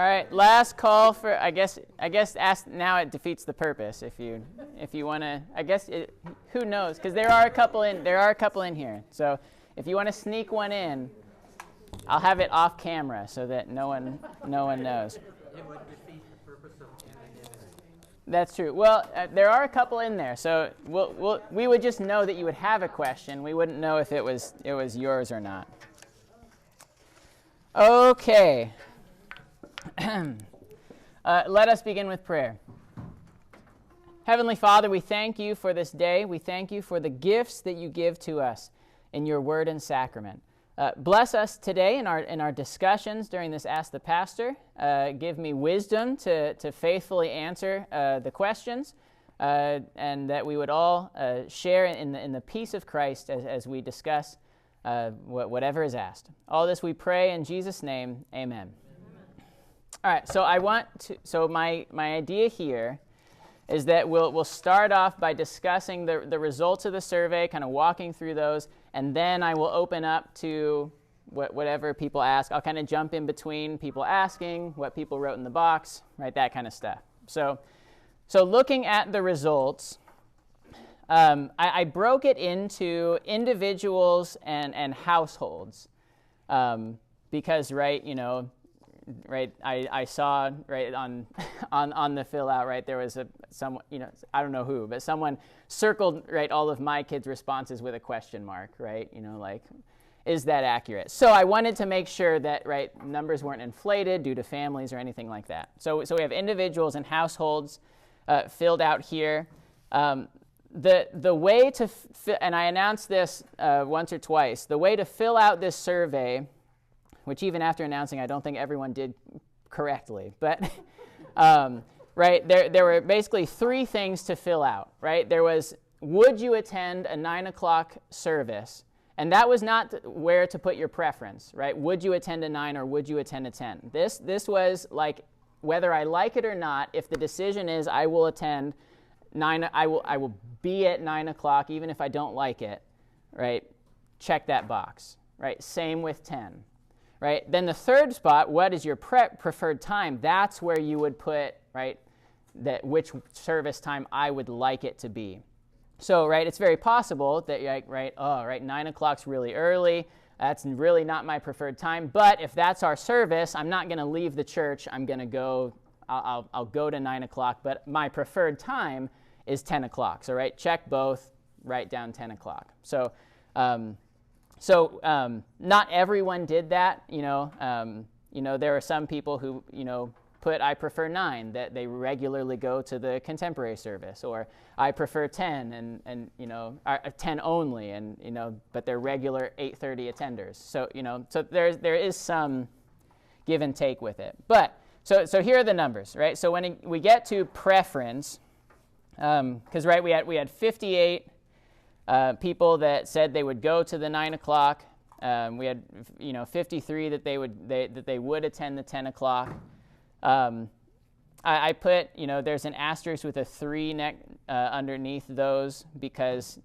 All right, last call for, I guess ask now. It defeats the purpose if you want to. Who knows? Because there are a couple in here. So if you want to sneak one in, I'll have it off camera so that no one knows. It would defeat the purpose of anonymity. That's true. Well, there are a couple in there, so we would just know that you would have a question. We wouldn't know if it was yours or not. Okay. Let us begin with prayer. Heavenly Father, we thank you for this day. We thank you for the gifts that you give to us in your word and sacrament. Bless us today in our discussions during this Ask the Pastor. Give me wisdom to faithfully answer the questions, and that we would all share in the peace of Christ as we discuss whatever is asked. All this we pray in Jesus' name, amen. All right, so my idea here is that we'll start off by discussing the results of the survey, kind of walking through those, and then I will open up to whatever people ask. I'll kind of jump in between people asking, what people wrote in the box, right, that kind of stuff. So looking at the results, I broke it into individuals and households, because, right, right, I saw right on the fill out, right, there was someone, I don't know who, but someone circled, right, all of my kids' responses with a question mark, right, like, is that accurate? So I wanted to make sure that, right, numbers weren't inflated due to families or anything like that. So we have individuals and households filled out here. The way to, and I announced this once or twice, the way to fill out this survey, which even after announcing, I don't think everyone did correctly. But, right, there were basically three things to fill out, right? There was, would you attend a 9 o'clock service? And that was not where to put your preference, right? Would you attend a 9 or would you attend a 10? This was like, whether I like it or not, if the decision is I will attend 9, I will be at 9 o'clock even if I don't like it, right? Check that box, right? Same with 10. Right? Then the third spot, what is your preferred time? That's where you would put, right, that which service time I would like it to be. So, right, it's very possible that you're like, right, 9 o'clock's really early. That's really not my preferred time. But if that's our service, I'm not going to leave the church. I'm going to go, I'll go to 9 o'clock. But my preferred time is 10 o'clock. So, right, check both, write down 10 o'clock. So not everyone did that, there are some people who, put I prefer 9, that they regularly go to the contemporary service, or I prefer 10 and 10 only, and, but they're regular 8:30 attenders. So, so there is some give and take with it. But, so here are the numbers, right? So when we get to preference, because, right, we had 58 people that said they would go to the 9 o'clock. We had, 53 that they would attend the 10 o'clock. I put, there's an asterisk with a 3 underneath those because,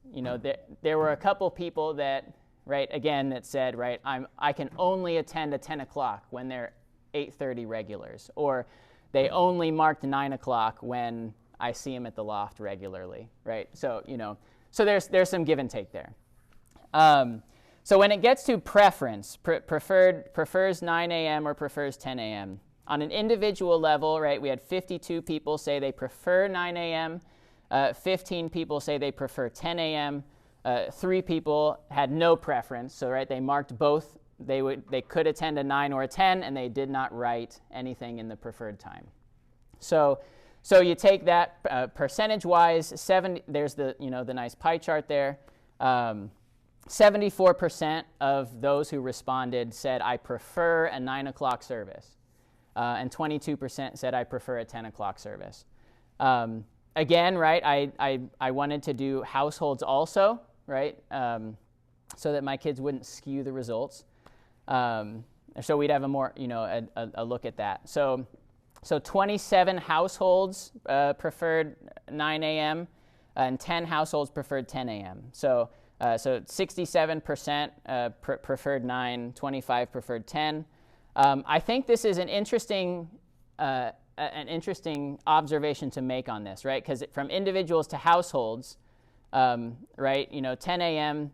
there were a couple people that, right, again, that said, right, I can only attend a 10 o'clock when they're 8:30 regulars, or they only marked 9 o'clock when I see them at the loft regularly, right? So, so there's some give and take there. So when it gets to preference, prefers 9 a.m. or prefers 10 a.m. On an individual level, right, we had 52 people say they prefer 9 a.m., 15 people say they prefer 10 a.m., 3 people had no preference, so, right, they marked both. They could attend a 9 or a 10, and they did not write anything in the preferred time. So you take that percentage-wise, there's the the nice pie chart there. 74% of those who responded said, I prefer a 9 o'clock service. And 22% said, I prefer a 10 o'clock service. Again, right, I wanted to do households also, right, so that my kids wouldn't skew the results. So we'd have a more, a look at that. So 27 households preferred 9 a.m., and 10 households preferred 10 a.m. So 67% preferred 9, 25 preferred 10. I think this is an interesting an interesting observation to make on this, right? Because from individuals to households, right, 10 a.m.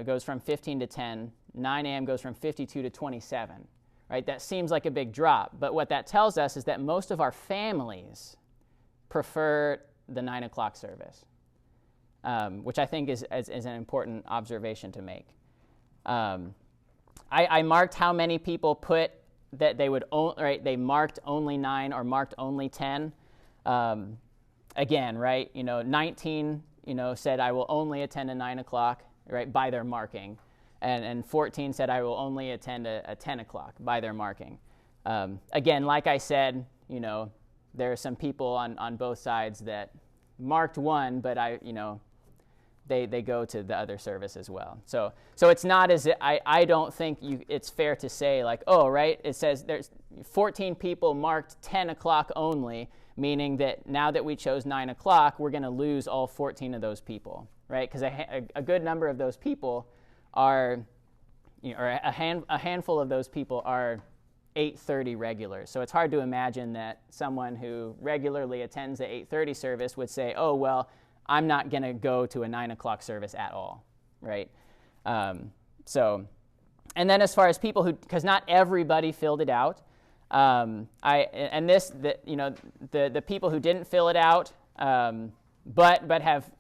Goes from 15 to 10, 9 a.m. goes from 52 to 27, right? That seems like a big drop, but what that tells us is that most of our families prefer the 9 o'clock service, which I think is an important observation to make. I marked how many people put that they would, right, they marked only 9 or marked only 10. Again, right, 19, said I will only attend a 9 o'clock, right, by their marking. And 14 said I will only attend a 10 o'clock by their marking. Again, like I said, there are some people on both sides that marked one, but they go to the other service as well. So it's not as I don't think it's fair to say like, oh, right, it says there's 14 people marked 10 o'clock only, meaning that now that we chose 9 o'clock, we're going to lose all 14 of those people, right? Because a good number of those people are, or a handful of those people are 8:30 regulars. So it's hard to imagine that someone who regularly attends the 8:30 service would say, oh, well, I'm not going to go to a 9 o'clock service at all, right? And then as far as people who, because not everybody filled it out, the people who didn't fill it out, but have,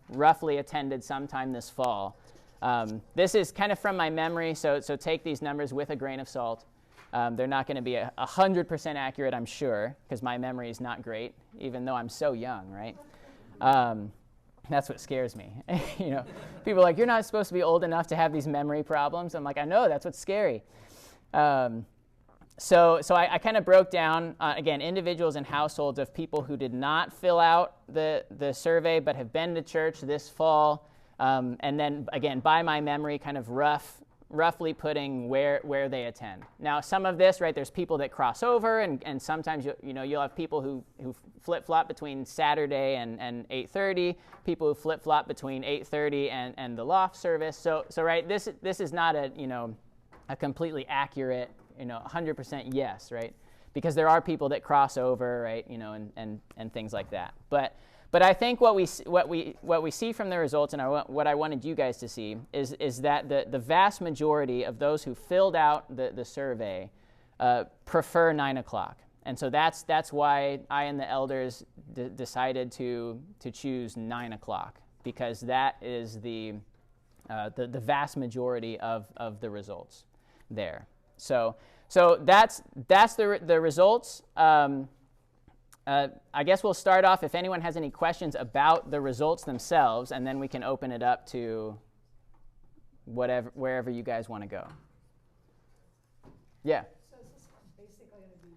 roughly attended sometime this fall. This is kind of from my memory, so take these numbers with a grain of salt. They're not going to be 100% accurate, I'm sure, because my memory is not great, even though I'm so young, right? That's what scares me. People are like, you're not supposed to be old enough to have these memory problems. I'm like, I know, that's what's scary. So I kind of broke down, again, individuals and households of people who did not fill out the survey but have been to church this fall. And then, again, by my memory, kind of roughly putting where they attend. Now, some of this, right, there's people that cross over, and sometimes you'll have people who flip-flop between Saturday and 8:30, people who flip-flop between 8:30 and the loft service. So right, this is not a completely accurate 100% yes, right? Because there are people that cross over, right, and things like that. But I think what we see from the results, and what I wanted you guys to see, is that the vast majority of those who filled out the survey prefer 9 o'clock, and so that's why I and the elders decided to choose 9 o'clock, because that is the vast majority of the results there. So that's the results. I guess we'll start off if anyone has any questions about the results themselves, and then we can open it up to wherever you guys want to go. Yeah. So is this basically going to be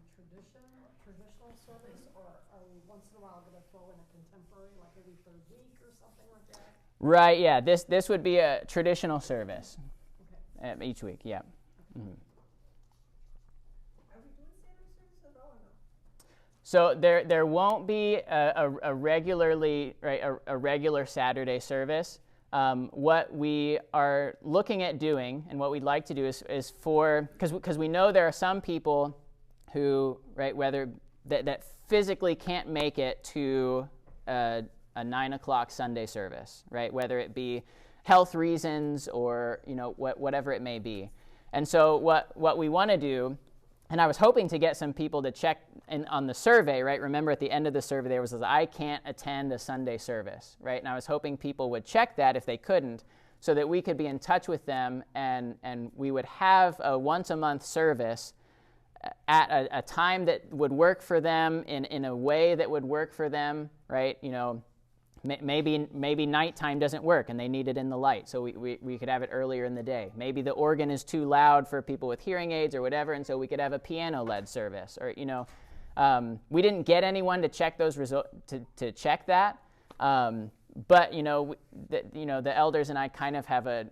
traditional service, or are we once in a while going to throw in a contemporary, like every third week or something like that? Right. Yeah. This would be a traditional service. Okay. Each week. Yeah. Mm-hmm. So there won't be a regular Saturday service. What we are looking at doing, and what we'd like to do is for, because we know there are some people who, right, whether that physically can't make it to a 9 o'clock Sunday service, right, whether it be health reasons or whatever it may be. And so what we want to do, and I was hoping to get some people to check on the survey, right? Remember at the end of the survey there was I can't attend a Sunday service, right? And I was hoping people would check that if they couldn't, so that we could be in touch with them and we would have a once a month service at a time that would work for them in a way that would work for them, right? Maybe nighttime doesn't work and they need it in the light, so we could have it earlier in the day. Maybe the organ is too loud for people with hearing aids or whatever, and so we could have a piano-led service. Or we didn't get anyone to check those to check that, but the elders and I kind of have a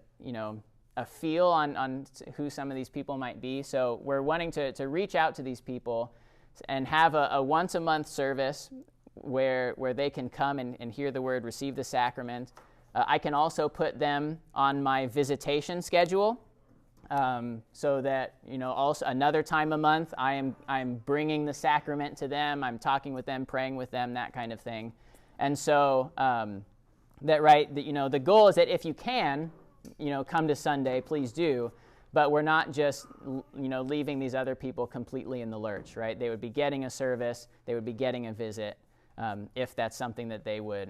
feel on who some of these people might be. So we're wanting to reach out to these people and have a once a month service where they can come and hear the word, receive the sacrament. I can also put them on my visitation schedule. so that, also another time a month I'm bringing the sacrament to them, I'm talking with them, praying with them, that kind of thing. And so the goal is that if you can, come to Sunday, please do, but we're not just, leaving these other people completely in the lurch, right? They would be getting a service, they would be getting a visit, if that's something that they would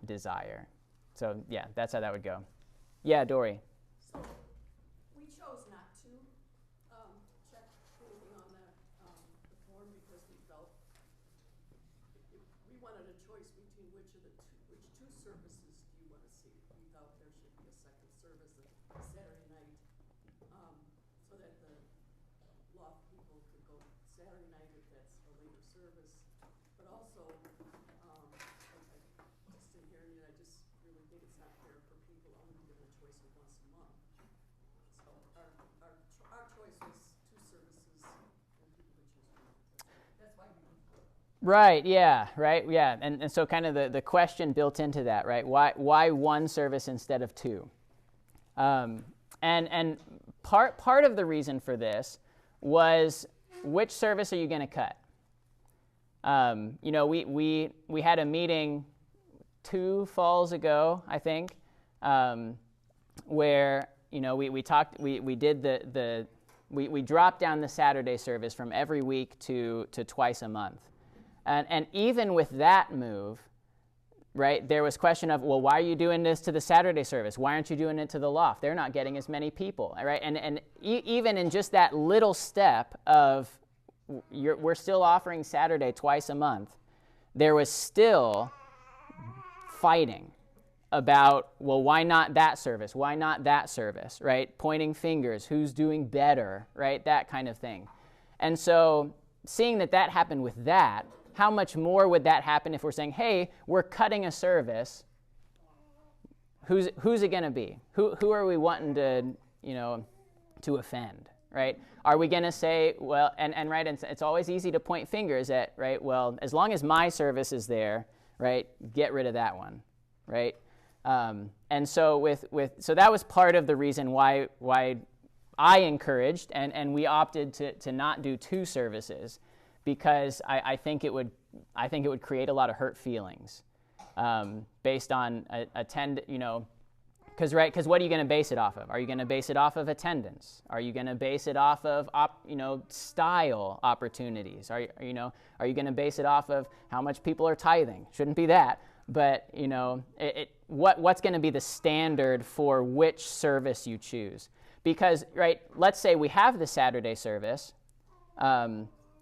desire. So yeah, that's how that would go. Yeah, Dory. So we chose not to check anything on that the form because we felt we wanted a choice between which two services do you want to see. We felt there should be a second service a Saturday night, so that the law people could go Saturday night if that's a later service, but also just in hearing it, I just really think it's not fair for people only given a choice of once a month. So our choice was two services, and people could choose one. That's why we moved forward. Right, yeah, right, yeah. And so kind of the question built into that, right? Why one service instead of two? And part of the reason for this was, which service are you going to cut? We had a meeting 2 falls ago, I think, where we talked. We did we dropped down the Saturday service from every week to twice a month, and even with that move, right, there was question of, well, why are you doing this to the Saturday service? Why aren't you doing it to the loft? They're not getting as many people, right? And even in just that little step of we're still offering Saturday twice a month, there was still fighting about, well, why not that service? Why not that service, right? Pointing fingers, who's doing better, right? That kind of thing. And so seeing that happened with that, how much more would that happen if we're saying, hey, we're cutting a service? Who's it going to be? Who are we wanting to offend, right? Are we going to say, well, and right, it's always easy to point fingers at, right, well, as long as my service is there, right, get rid of that one, right? And so so that was part of the reason why I encouraged and we opted to not do 2 services, because I think it would create a lot of hurt feelings based on because what are you going to base it off of? Are you going to base it off of attendance? Are you going to base it off of style opportunities? Are you going to base it off of how much people are tithing? Shouldn't be that, but what's going to be the standard for which service you choose? Because, right, let's say we have the Saturday service,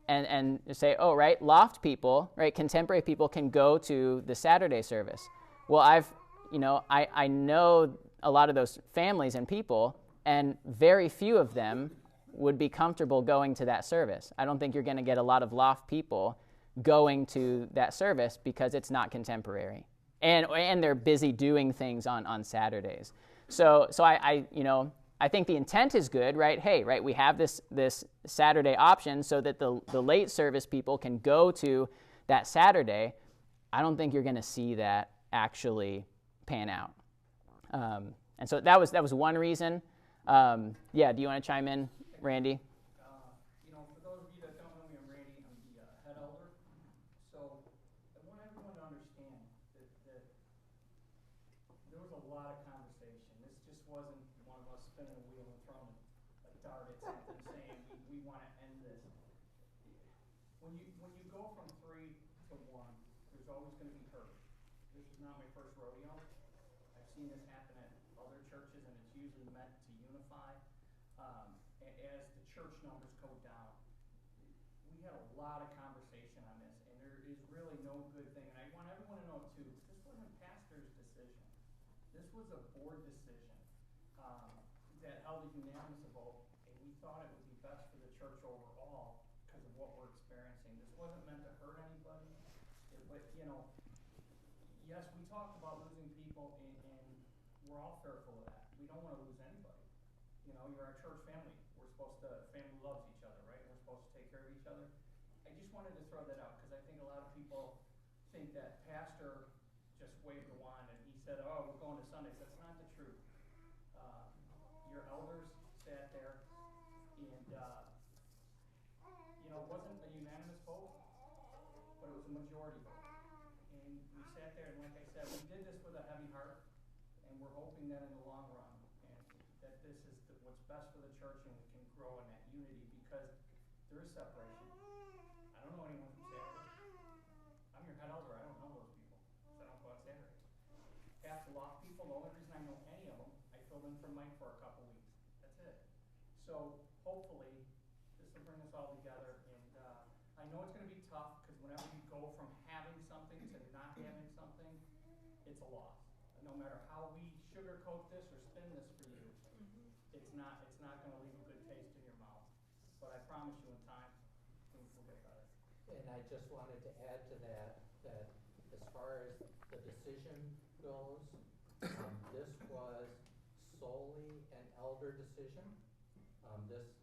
and say, oh, right, loft people, right, contemporary people can go to the Saturday service. Well, I know a lot of those families and people, and very few of them would be comfortable going to that service. I don't think you're going to get a lot of loft people going to that service because it's not contemporary, and they're busy doing things on Saturdays. So I think the intent is good, right? Hey, right, we have this Saturday option so that the late service people can go to that Saturday. I don't think you're going to see that actually pan out. And so that was one reason. Yeah, do you want to chime in, Randy? For those of you that don't know me, I'm Randy. I'm the head elder. So I want everyone to understand that there was a lot of conversation. This just wasn't one of us spinning a wheel and throwing a dart at something saying we want to end this. When you go from 3 to 1, there's always going to be hurt. This is not my first rodeo. I've seen this happen at other churches, and it's usually meant to unify. As the church numbers go down, we had a lot of conversation on this, and there is really no good thing. And I want everyone to know, too, this wasn't pastor's decision. This was a board decision that held a unanimous vote, and we thought it would be best for the church overall because of what we're experiencing. This wasn't meant to hurt anybody. Yes, we talked about losing people, and we're all fearful of that. We don't want to lose anybody. You're our church family. Family loves each other, right? We're supposed to take care of each other. I just wanted to throw that out because I think a lot of people think that pastor just waved the wand and he said, oh, we're going to Sundays. That's not the truth. Your elders sat there, and, it wasn't a unanimous vote, but it was a majority vote. And we sat there, and like I said, we did this with a heavy heart, and we're hoping that in the long run, and that this is what's best for the church, and we can grow in that unity, because there is separation. I don't know anyone from Saturday. I'm your head elder. I don't know those people, so I don't go on Saturday. Half the lost people, the only reason I know any of them, I filled in for Mike for a couple weeks. That's it. So hopefully this will bring us all together. And I know it's going to be tough, because whenever you go from having something to not having something, it's a loss. No matter how we sugarcoat this or spin this for you, it's not going to leave a good taste in your mouth. But I promise you, in time, things will get better. And I just wanted to add to that as far as the decision goes, this was solely an elder decision.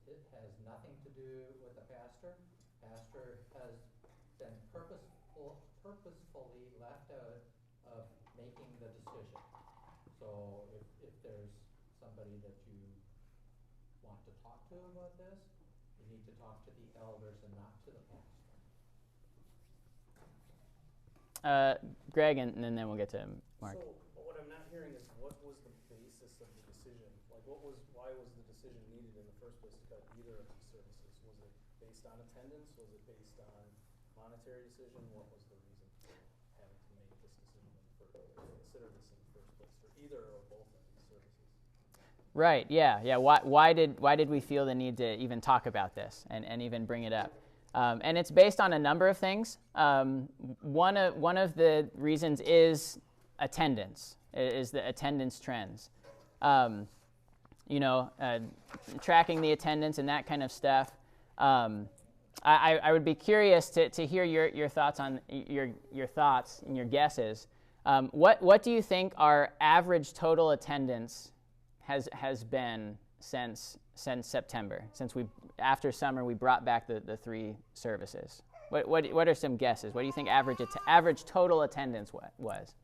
It has nothing to do with the pastor. Pastor has been purposefully left out of making the decision. So if there's somebody that you want to talk to about this, you need to talk to the elders and not to the pastor. Greg, and then we'll get to Mark. So what I'm not hearing is, what was the basis of the decision? Like, why was the decision needed in the first place to cut either of these services? Was it based on attendance? Was it based on monetary decision? What was the reason for having to make this decision consider this in the first place for either or both of these services? Right. Yeah. Why did we feel the need to even talk about this and even bring it up? And it's based on a number of things. One of the reasons is attendance, is the attendance trends. Tracking the attendance and that kind of stuff. I would be curious to hear your thoughts on your thoughts and your guesses. What do you think our average total attendance has been since September, after summer we brought back the 3 services? What are some guesses? What do you think average total attendance was?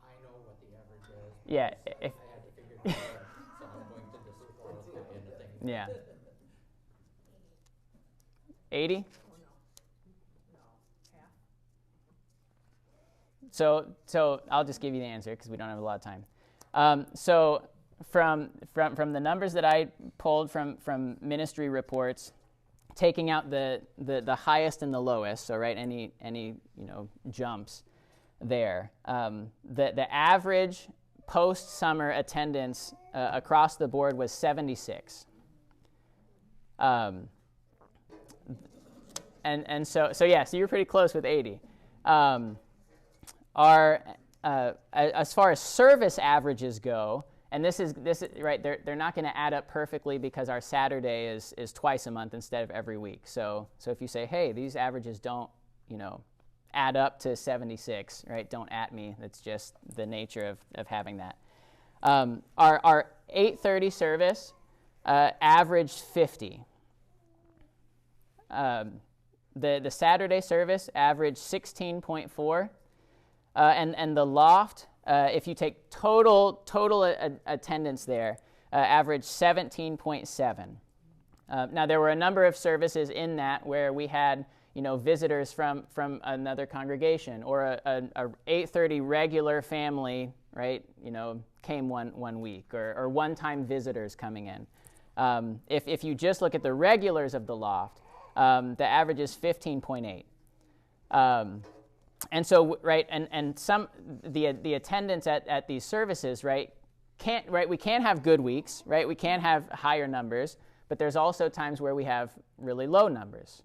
I know what the average is. Yeah, I had to figure it out, so I'm going to disqualify anything. Yeah. 80? Half. So I'll just give you the answer because we don't have a lot of time. So from the numbers that I pulled from ministry reports, taking out the highest and the lowest, so right, any jumps there, the average post-summer attendance across the board was 76. And so you're pretty close with 80. As far as service averages go, and this is right, they're not going to add up perfectly because our Saturday is twice a month instead of every week. So if you say, hey, these averages don't add up to 76, right? Don't at me. That's just the nature of having that. Our 8:30 service averaged 50. The Saturday service averaged 16.4, and the loft, if you take total attendance there, averaged 17.7. Now there were a number of services in that where we had visitors from another congregation, or a 8:30 regular family, right? Came one week, or one-time visitors coming in. If you just look at the regulars of the loft, the average is 15.8. And so, right, and some the attendance at these services, right, we can't have good weeks, right? We can't have higher numbers, but there's also times where we have really low numbers.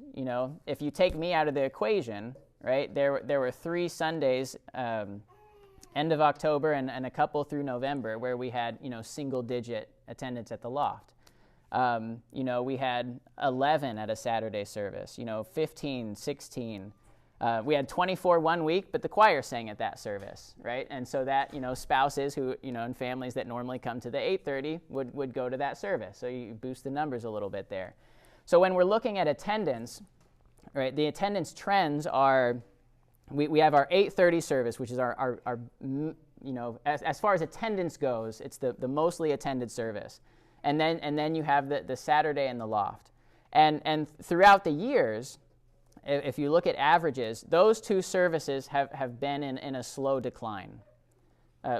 If you take me out of the equation, right, there were 3 Sundays, end of October and a couple through November, where we had single-digit attendance at the loft. We had 11 at a Saturday service, 15, 16. We had 24 one week, but the choir sang at that service, right? And so that, spouses who, and families that normally come to the 8:30 would go to that service. So you boost the numbers a little bit there. So when we're looking at attendance, right, the attendance trends are, we have our 8:30 service, which is our as far as attendance goes, it's the mostly attended service. and then you have the Saturday in the loft. And throughout the years, if you look at averages, those two services have been in a slow decline.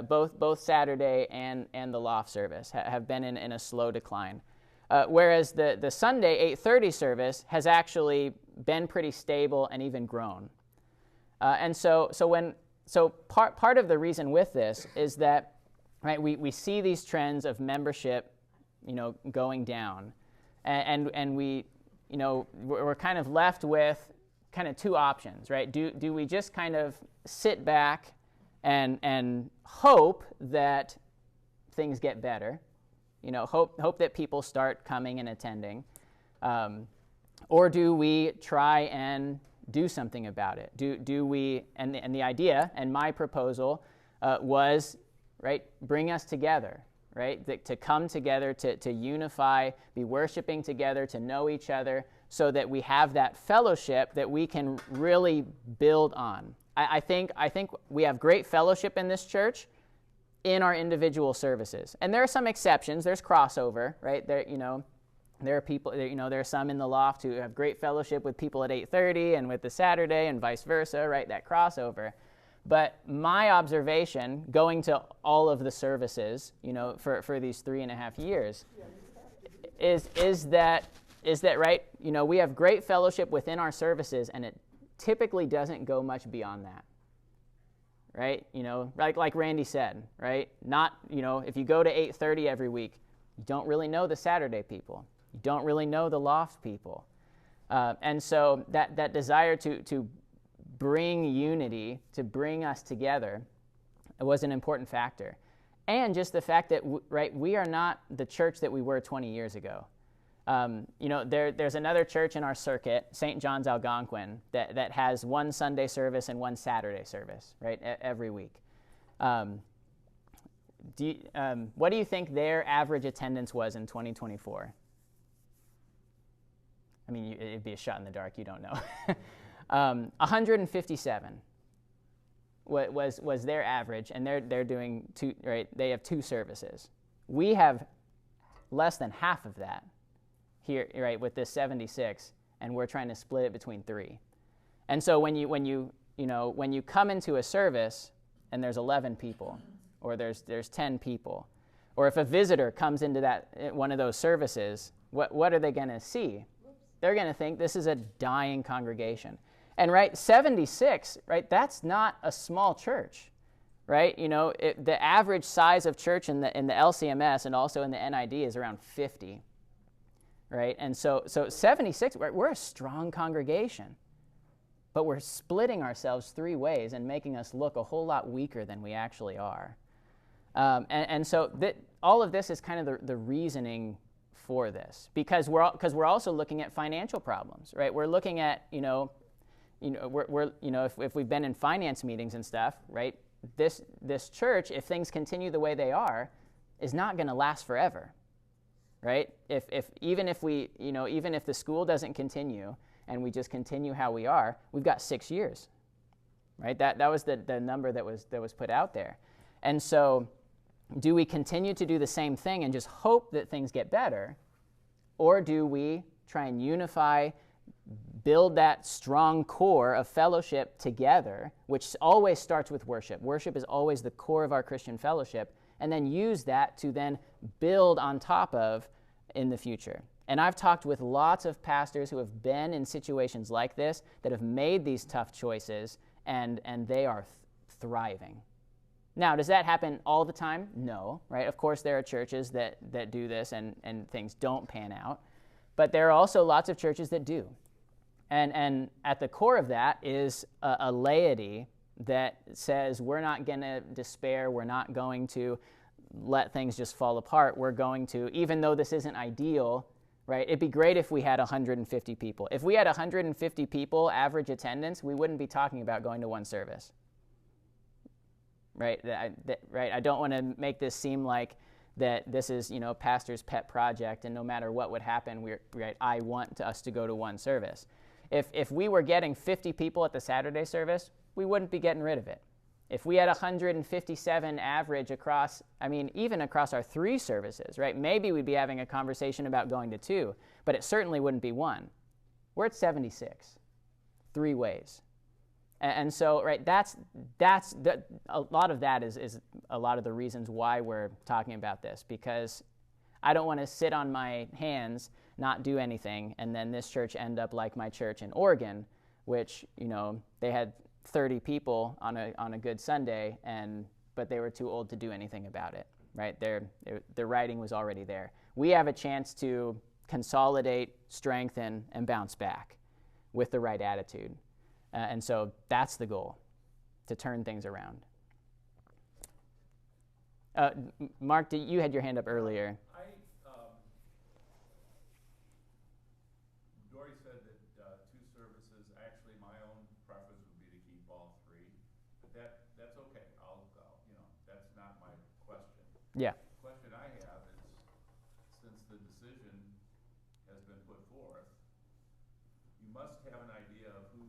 Both Saturday and the loft service have been in a slow decline. Whereas the Sunday 8:30 service has actually been pretty stable and even grown. And so part of the reason with this is that, right, we see these trends of membership, going down, and we're kind of left with kind of two options, right? Do we just kind of sit back and hope that things get better, hope that people start coming and attending, or do we try and do something about it? Do we? And the idea and my proposal was, right, bring us together, right? To come together, to unify, be worshiping together, to know each other, so that we have that fellowship that we can really build on. I think we have great fellowship in this church in our individual services. And there are some exceptions. There's crossover, right? There are people, there are some in the loft who have great fellowship with people at 8:30 and with the Saturday and vice versa, right? That crossover. But my observation, going to all of the services, for these 3.5 years, is that right? We have great fellowship within our services, and it typically doesn't go much beyond that, right? Like Randy said, right? Not, if you go to 8:30 every week, you don't really know the Saturday people. You don't really know the loft people. And so that desire to bring unity, to bring us together, was an important factor. And just the fact that, we are not the church that we were 20 years ago. There's another church in our circuit, St. John's Algonquin, that has one Sunday service and one Saturday service, right, every week. What do you think their average attendance was in 2024? I mean, it'd be a shot in the dark. You don't know. 157 was their average, and they're doing two. Right, they have two services. We have less than half of that here, right, with this 76, and we're trying to split it between three. And so when you come into a service and there's 11 people, or there's 10 people, or if a visitor comes into one of those services, what are they going to see? They're going to think this is a dying congregation. And, right, 76, right, that's not a small church, right? The average size of church in the LCMS and also in the NID is around 50, right? And so 76, we're a strong congregation, but we're splitting ourselves three ways and making us look a whole lot weaker than we actually are. And so all of this is kind of the reasoning for this, because we're also looking at financial problems, right? We're looking at, if we've been in finance meetings and stuff, right? This church, if things continue the way they are, is not going to last forever, right? Even if the school doesn't continue and we just continue how we are, we've got 6 years, right? That was the number that was put out there. And so, do we continue to do the same thing and just hope that things get better, or do we try and unify, build that strong core of fellowship together, which always starts with worship? Worship is always the core of our Christian fellowship, and then use that to then build on top of in the future. And I've talked with lots of pastors who have been in situations like this, that have made these tough choices, and they are thriving. Now, does that happen all the time? No, right? Of course, there are churches that do this and things don't pan out. But there are also lots of churches that do. And at the core of that is a laity that says, we're not going to despair, we're not going to let things just fall apart. We're going to, even though this isn't ideal, right? It'd be great if we had 150 people. If we had 150 people average attendance, we wouldn't be talking about going to one service. Right? I don't want to make this seem like that this is, pastor's pet project, and no matter what would happen, I want us to go to one service. If we were getting 50 people at the Saturday service, we wouldn't be getting rid of it, If we had 157 average across, I mean, even across our 3 services, right? Maybe we'd be having a conversation about going to 2, but it certainly wouldn't be 1. We're at 76, 3 ways. And so, right, a lot of that is a lot of the reasons why we're talking about this, because I don't want to sit on my hands, not do anything, and then this church end up like my church in Oregon, which, they had 30 people on a good Sunday, but they were too old to do anything about it, right? The writing was already there. We have a chance to consolidate, strengthen, and bounce back with the right attitude. And so that's the goal, to turn things around. Mark, you had your hand up earlier. Dory said that 2 services. Actually, my own preference would be to keep all 3, but that's okay. That's not my question. Yeah. The question I have is, since the decision has been put forth, you must have an idea of who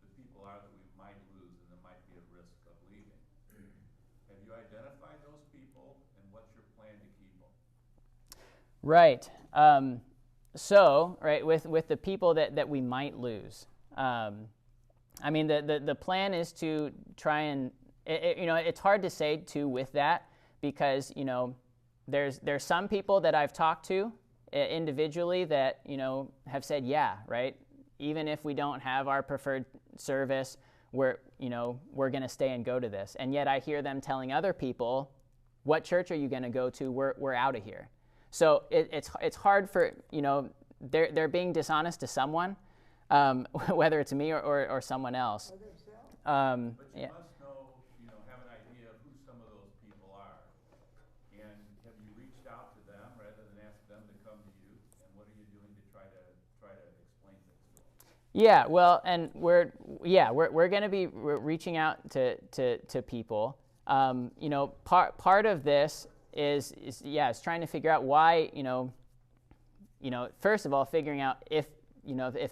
the people are that we might lose and that might be at risk of leaving. Have you identified those people, and what's your plan to keep them? Right. So, right, with the people that we might lose, I mean, the plan is to try and, it's hard to say, too, with that, because, there's some people that I've talked to individually that, have said, yeah, right, even if we don't have our preferred service, we're going to stay and go to this. And yet I hear them telling other people, what church are you going to go to? We're out of here. So it's hard for, they're being dishonest to someone, whether it's me or someone else. But you must have an idea of who some of those people are. And have you reached out to them rather than ask them to come to you? And what are you doing to try to explain things to them? Yeah, well, and we're going to be reaching out to people. Part of this is trying to figure out why, first of all, figuring out if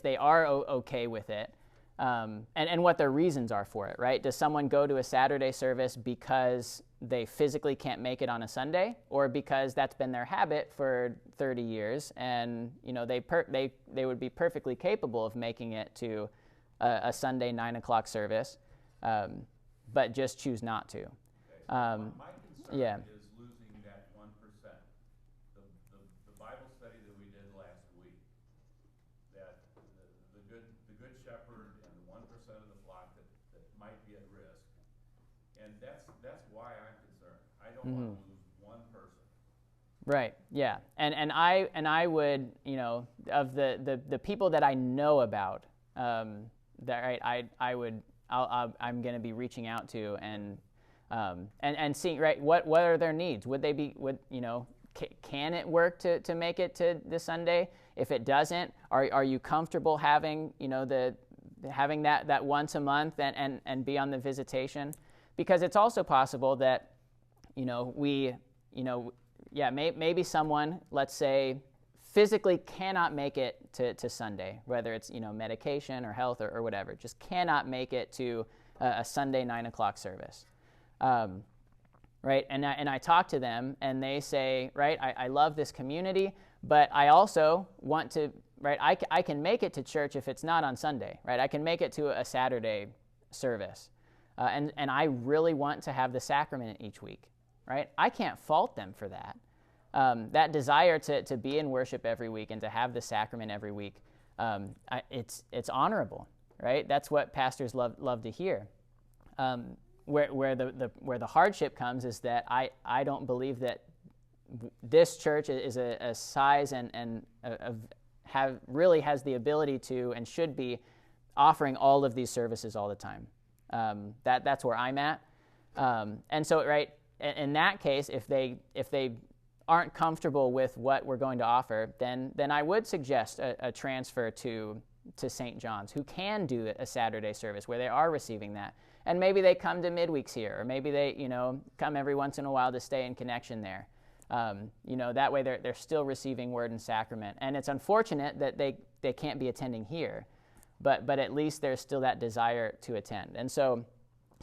they are okay with it, and what their reasons are for it, right? Does someone go to a Saturday service because they physically can't make it on a Sunday, or because that's been their habit for 30 years, and they would be perfectly capable of making it to a Sunday 9 o'clock service, but just choose not to. My concern Yeah. is losing that 1%. The Bible study that we did last week, that the good shepherd and the 1% of the flock that might be at risk, and that's why I'm concerned. I don't want to lose one person. Right. Yeah. And I would, of the people that I know about, I'm going to be reaching out to and seeing, right, what are their needs? Can it work to make it to this Sunday? If it doesn't, are you comfortable having, having that once a month and be on the visitation? Because it's also possible that, maybe someone, let's say, physically cannot make it to Sunday, whether it's, medication or health or whatever, just cannot make it to a Sunday 9 o'clock service. Right, and I talk to them, and they say, right, I love this community, but I also want to, right, I can make it to church if it's not on Sunday, right? I can make it to a Saturday service, and I really want to have the sacrament each week, right? I can't fault them for that. That desire to be in worship every week and to have the sacrament every week, it's honorable, right? That's what pastors love to hear. Where the hardship comes is that I don't believe that this church is a size and really has the ability to and should be offering all of these services all the time. That's where I'm at. And so, right, in that case, if they aren't comfortable with what we're going to offer, then I would suggest a transfer to St. John's, who can do a Saturday service where they are receiving that. And maybe they come to midweeks here, or maybe they, come every once in a while to stay in connection there. That way they're still receiving word and sacrament. And it's unfortunate that they can't be attending here, but at least there's still that desire to attend. And so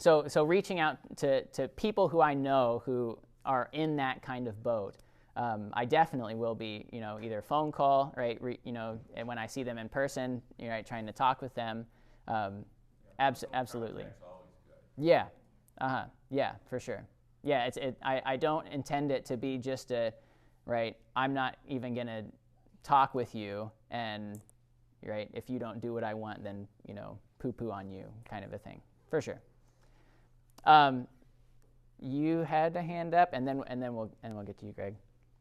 so reaching out to people who I know who are in that kind of boat. I definitely will be, either phone call, right? And when I see them in person, right, trying to talk with them. Absolutely. Contact's always good. Yeah. Yeah, for sure. Yeah, I don't intend it to be just right, I'm not even going to talk with you, and, right, if you don't do what I want, then, poo-poo on you kind of a thing, for sure. You had a hand up, and then we'll get to you, Greg.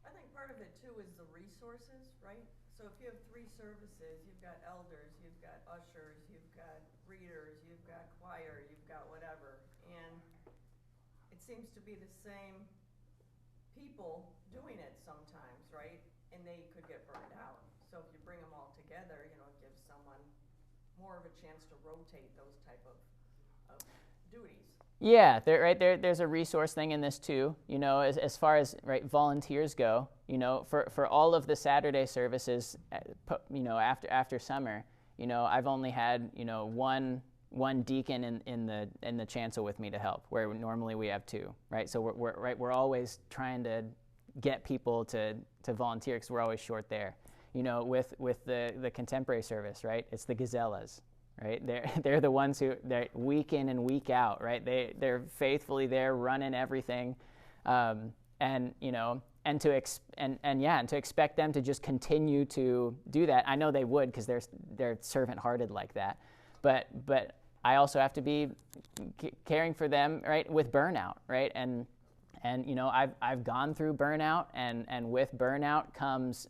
I think part of it too is the resources, right? So if you have 3 services, you've got elders, you've got ushers, you've got readers, you've got choir, you've got whatever, and it seems to be the same people doing it sometimes, right? And they could get burned out. So if you bring them all together, it gives someone more of a chance to rotate those type of duties. Yeah, there's a resource thing in this too. As far as, right, volunteers go, for all of the Saturday services, after summer, I've only had one deacon in the chancel with me to help, where normally we have 2, right? So we're always trying to get people to volunteer because we're always short there. With the contemporary service, right? It's the gazellas. Right, they're the ones who, they're week in and week out, right? They're faithfully there, running everything, and to expect them to just continue to do that. I know they would, because they're servant-hearted like that, but I also have to be caring for them, right, with burnout, right? And I've gone through burnout, and with burnout comes,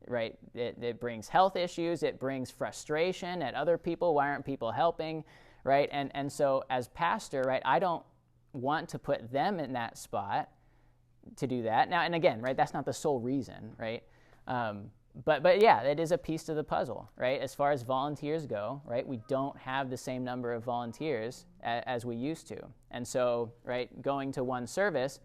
right, it brings health issues, it brings frustration at other people. Why aren't people helping, right? And so as pastor, right, I don't want to put them in that spot to do that. Now, and again, right, that's not the sole reason, right? But yeah, it is a piece to the puzzle, right? As far as volunteers go, right, we don't have the same number of volunteers as we used to. And so, right, going to one service,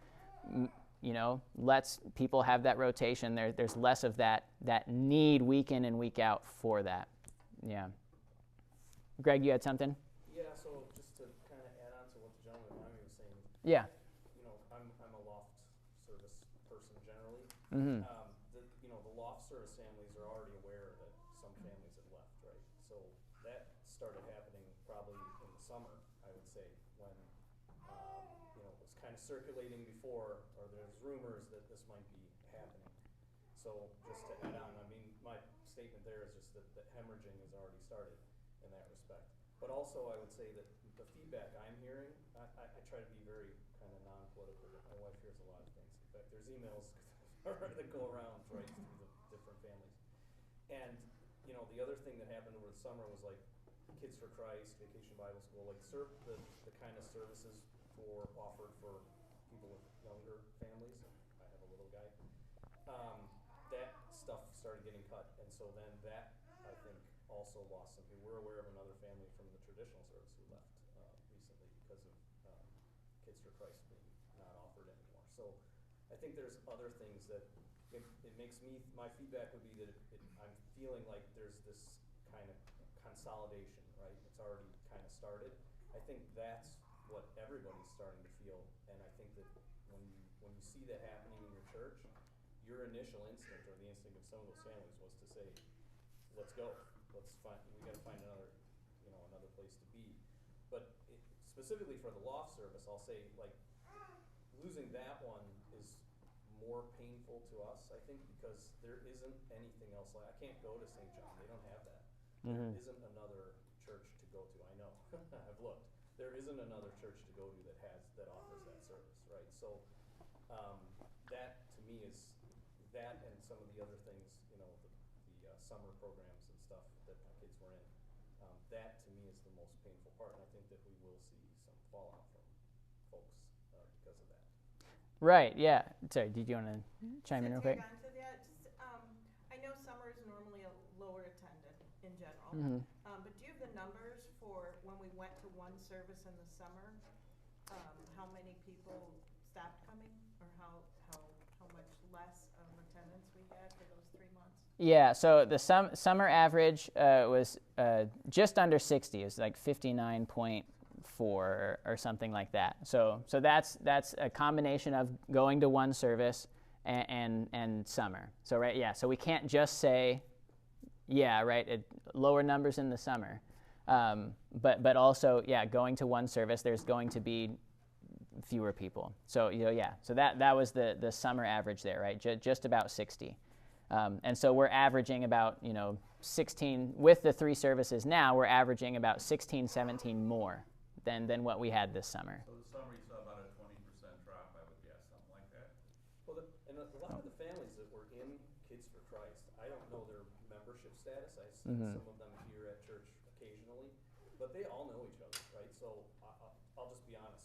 lets people have that rotation. There's less of that need week in and week out for that. Yeah. Greg, you had something? Yeah, so just to kind of add on to what the gentleman behind me was saying. Yeah. I'm a loft service person generally. Mm-hmm. The loft service families are already aware that some families have left, right? So that started happening probably in the summer, I would say, when it was kind of circulating before, or there's rumors that this might be happening. So just to add on, I mean, my statement there is just that the hemorrhaging has already started in that respect. But also I would say that the feedback I'm hearing, I try to be very kind of non-political. My wife hears a lot of things. In fact, there's emails that go around, right, through the different families. And, the other thing that happened over the summer was like Kids for Christ, Vacation Bible School, like the kind of services offered for people with younger families. I have a little guy. That stuff started getting cut, and so then that, I think, also lost some people. We're aware of another family from the traditional service who left recently because of Kids for Christ being not offered anymore. So I think there's other things that it makes me, my feedback would be that I'm feeling like there's this kind of consolidation, right? It's already kind of started. I think that's what everybody's starting to feel, and I think that when you see that happening in your church, your initial instinct, or the instinct of some of those families, was to say, let's go, we gotta find another place to be. But specifically for the loft service, I'll say, like, losing that one is more painful to us, I think, because there isn't anything else. I can't go to St. John, they don't have that. Mm-hmm. There isn't another church to go to, I know, I've looked. There isn't another church to go to that offers that service, right? So that to me is, that and some of the other things, the summer programs and stuff that my kids were in, that to me is the most painful part, and I think that we will see some fallout from folks because of that. Right, yeah. Sorry, did you want to chime in real quick? To that, I know summer is normally a lower attendant in general, Mm-hmm. But do you have the numbers for when we went to one service in the summer? How many people stopped coming, or how much less of attendance we had for those 3 months? Yeah, so the summer average was just under 60. It was like 59.5 4 or something like that. So that's a combination of going to one service and summer. So right, yeah. So we can't just say, yeah, right, lower numbers in the summer, but also, yeah, going to one service, there's going to be fewer people. So yeah. So that was the summer average there, right? Just about 60. And so we're averaging about 16 with the 3 services now. We're averaging about 16, 17 more than what we had this summer. So the summer you saw about a 20% drop, I would guess, something like that. Well, and a lot of the families that were in Kids for Christ, I don't know their membership status. I see some of them here at church occasionally, but they all know each other, right? So I'll just be honest.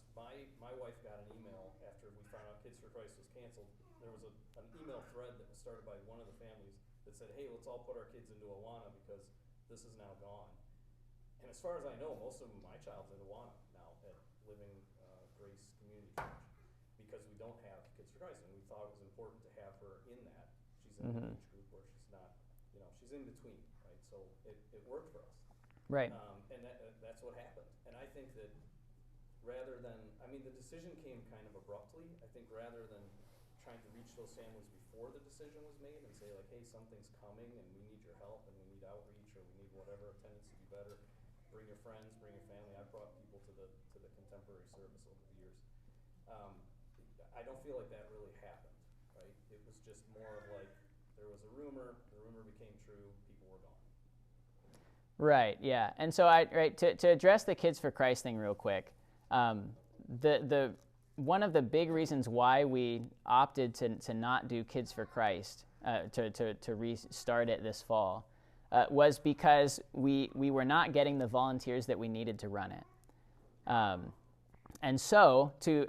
My wife got an email after we found out Kids for Christ was canceled. There was an email thread that was started by one of the families that said, "Hey, let's all put our kids into Awana because this is now gone." And as far as I know, most of my child's in Awana now at Living Grace Community Church because we don't have Kids for Christ, and we thought it was important to have her in that. She's in an age group where she's not, she's in between, right? So it worked for us. Right. And that's what happened. And I think that rather than, the decision came kind of abruptly. I think rather than trying to reach those families before the decision was made and say like, hey, something's coming and we need your help and we need outreach or we need whatever, attendance to be better, bring your friends, bring your family. I've brought people to the contemporary service over the years. I don't feel like that really happened, right? It was just more of like, there was a rumor, the rumor became true, people were gone. Right, yeah. And so to address the Kids for Christ thing real quick, the one of the big reasons why we opted to not do Kids for Christ, to restart it this fall, was because we were not getting the volunteers that we needed to run it. And so we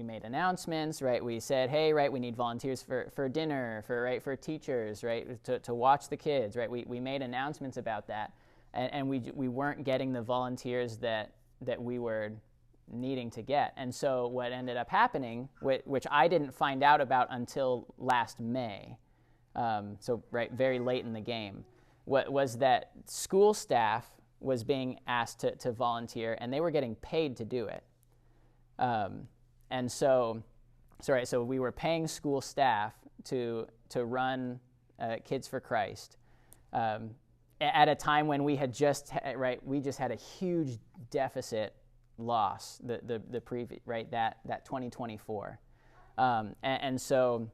made announcements, right? We said, hey, right, we need volunteers for dinner, for teachers, right, to watch the kids, right? We made announcements about that, and we weren't getting the volunteers that we were needing to get. And so what ended up happening, which I didn't find out about until last May, so right, very late in the game, was that school staff was being asked to volunteer, and they were getting paid to do it. And so we were paying school staff to run Kids for Christ at a time when we had just had a huge deficit loss the previous, right, that 2024, and so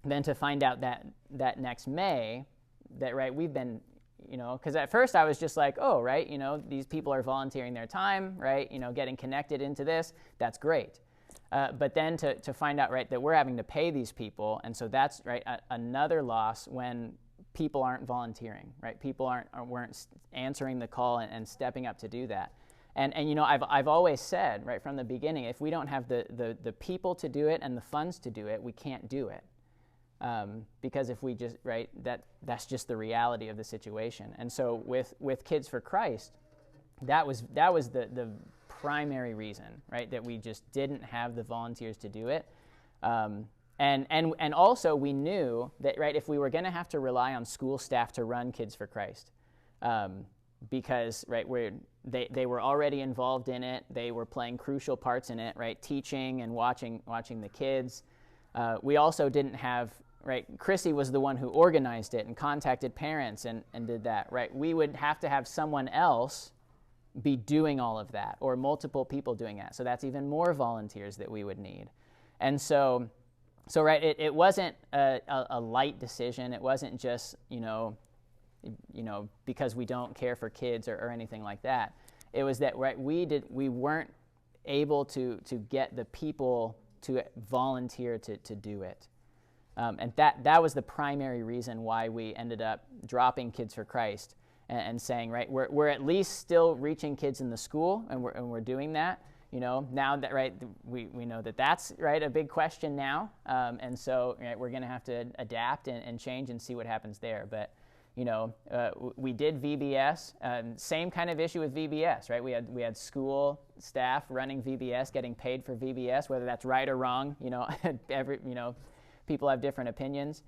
then to find out that next May that, right, we've been, because at first I was just like, oh, right, these people are volunteering their time, right, getting connected into this, that's great. But then to find out, right, that we're having to pay these people, and so that's, right, another loss when people aren't volunteering, right? People weren't answering the call and stepping up to do that. And I've always said, right, from the beginning, if we don't have the people to do it and the funds to do it, we can't do it. Because if we just, right, that's just the reality of the situation. And so with Kids for Christ, that was the primary reason, right, that we just didn't have the volunteers to do it. And also we knew that, right, if we were going to have to rely on school staff to run Kids for Christ, because, right, they were already involved in it, they were playing crucial parts in it, right, teaching and watching the kids. We also didn't have, right, Chrissy was the one who organized it and contacted parents and did that, right? We would have to have someone else be doing all of that, or multiple people doing that. So that's even more volunteers that we would need. And so right, it wasn't a light decision. It wasn't just, because we don't care for kids or anything like that. It was that, right, we weren't able to get the people to volunteer to do it. And that was the primary reason why we ended up dropping Kids for Christ and saying, right, we're at least still reaching kids in the school, and we're doing that. Now that, right, we know that's, right, a big question now, and so, right, we're going to have to adapt and change and see what happens there. But we did VBS, same kind of issue with VBS, right? We had school staff running VBS, getting paid for VBS, whether that's right or wrong. People have different opinions.